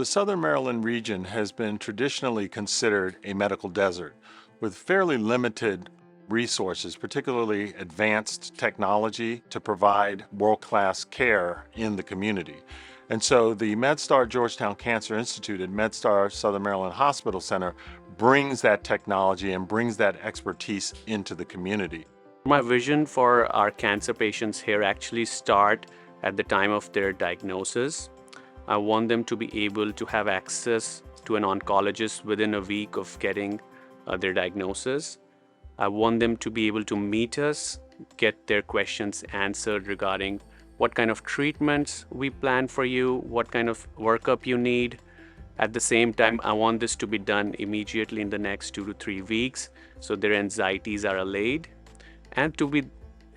The Southern Maryland region has been traditionally considered a medical desert with fairly limited resources, particularly advanced technology to provide world-class care in the community. And so the MedStar Georgetown Cancer Institute and MedStar Southern Maryland Hospital Center brings that technology and brings that expertise into the community. My vision for our cancer patients here actually start at the time of their diagnosis. I want them to be able to have access to an oncologist within a week of getting their diagnosis. I want them to be able to meet us, get their questions answered regarding what kind of treatments we plan for you, what kind of workup you need. At the same time, I want this to be done immediately in the next 2 to 3 weeks so their anxieties are allayed, and to be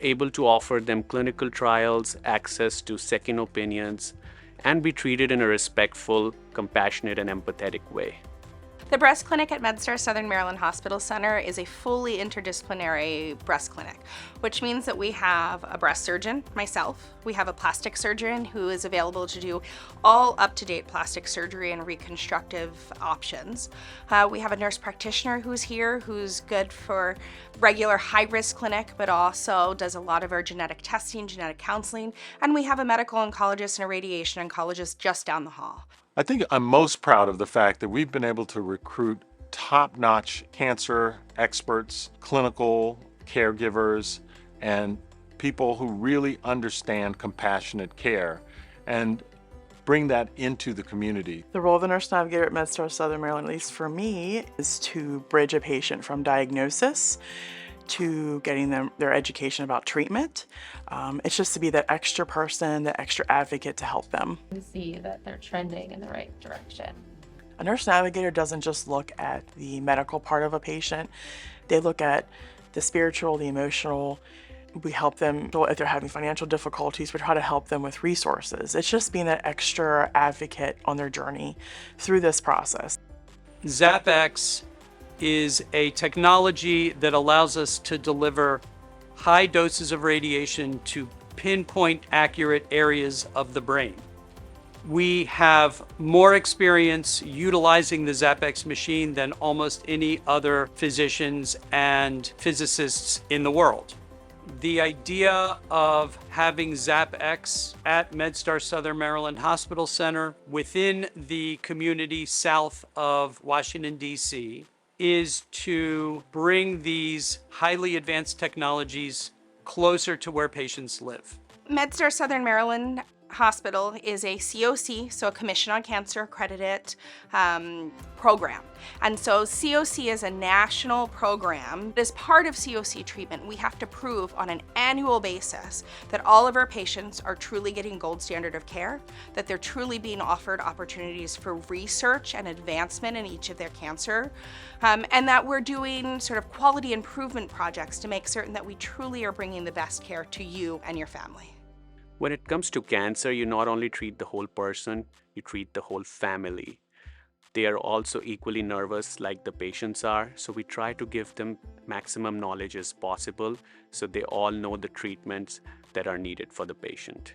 able to offer them clinical trials, access to second opinions, and be treated in a respectful, compassionate, and empathetic way. The breast clinic at MedStar Southern Maryland Hospital Center is a fully interdisciplinary breast clinic, which means that we have a breast surgeon, myself, we have a plastic surgeon who is available to do all up-to-date plastic surgery and reconstructive options. We have a nurse practitioner who's here, who's good for regular high-risk clinic, but also does a lot of our genetic testing, genetic counseling, and we have a medical oncologist and a radiation oncologist just down the hall. I think I'm most proud of the fact that we've been able to recruit top-notch cancer experts, clinical caregivers, and people who really understand compassionate care and bring that into the community. The role of the nurse navigator at MedStar Southern Maryland, at least for me, is to bridge a patient from diagnosis to getting them their education about treatment. It's just to be that extra person, that extra advocate to help them. And see that they're trending in the right direction. A nurse navigator doesn't just look at the medical part of a patient. They look at the spiritual, the emotional. We help them if they're having financial difficulties. We try to help them with resources. It's just being that extra advocate on their journey through this process. ZapX is a technology that allows us to deliver high doses of radiation to pinpoint accurate areas of the brain. We have more experience utilizing the ZapX machine than almost any other physicians and physicists in the world. The idea of having ZapX at MedStar Southern Maryland Hospital Center within the community south of Washington, D.C., is to bring these highly advanced technologies closer to where patients live. MedStar Southern Maryland Hospital is a COC, so a Commission on Cancer accredited program. And so COC is a national program. As part of COC treatment, we have to prove on an annual basis that all of our patients are truly getting gold standard of care, that they're truly being offered opportunities for research and advancement in each of their cancer, and that we're doing sort of quality improvement projects to make certain that we truly are bringing the best care to you and your family. When it comes to cancer, you not only treat the whole person, you treat the whole family. They are also equally nervous like the patients are, so we try to give them maximum knowledge as possible so they all know the treatments that are needed for the patient.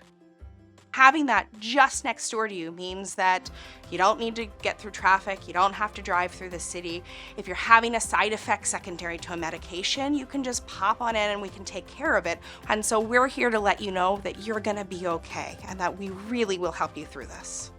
Having that just next door to you means that you don't need to get through traffic, you don't have to drive through the city. If you're having a side effect secondary to a medication, you can just pop on in and we can take care of it. And so we're here to let you know that you're gonna be okay and that we really will help you through this.